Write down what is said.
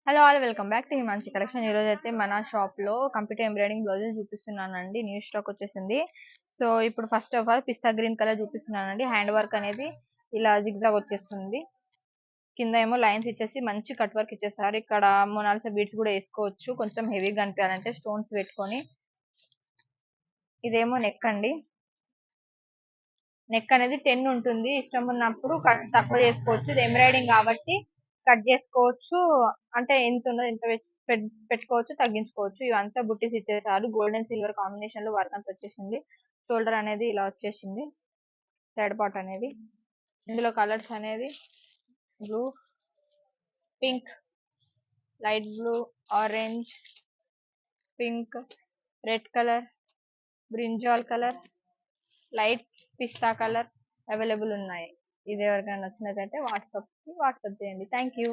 Hello all welcome back to మంచి collection. ఈరోజు అయితే మన షాప్లో కంప్యూటర్ ఎంబ్రాయిడింగ్ బ్లౌజెస్ చూపిస్తున్నానండి. న్యూ స్టాక్ వచ్చేసింది. సో ఇప్పుడు first of all pista green colour చూపిస్తున్నానండి. హ్యాండ్ వర్క్ అనేది ఇలా జిగ్జాగ్ వచ్చేస్తుంది. కింద ఏమో లైన్స్ ఇచ్చేసి మంచి కట్ వర్క్ ఇచ్చేసారు. ఇక్కడ మొనాలిసా బీడ్స్ కూడా వేసుకోవచ్చు కొంచెం హెవీగా కనిపించాలంటే స్టోన్స్ పెట్టుకొని. ఇదేమో నెక్ అండి. నెక్ అనేది 10 ఉంటుంది. ఇష్టం ఉన్నప్పుడు కట్ తక్కువ చేసుకోవచ్చు. ఇది ఎంబ్రాయిడింగ్ కాబట్టి కట్ చేసుకోవచ్చు. అంటే ఎంత ఉన్నదో ఎంత పెట్టుకోవచ్చు, తగ్గించుకోవచ్చు. ఇవంతా బుట్టీస్ ఇచ్చేసారు. గోల్డెన్ సిల్వర్ కాంబినేషన్ లో వర్క్ అంతా వచ్చేసింది. షోల్డర్ అనేది ఇలా వచ్చేసింది. సైడ్ పార్ట్ అనేది ఇందులో కలర్స్ అనేది blue, pink, light blue, orange, pink, red colour, brinjal colour, light పిస్తా కలర్ అవైలబుల్ ఉన్నాయి. ఇది ఎవరికైనా నచ్చినట్లయితే వాట్సాప్ చేయండి. Thank you.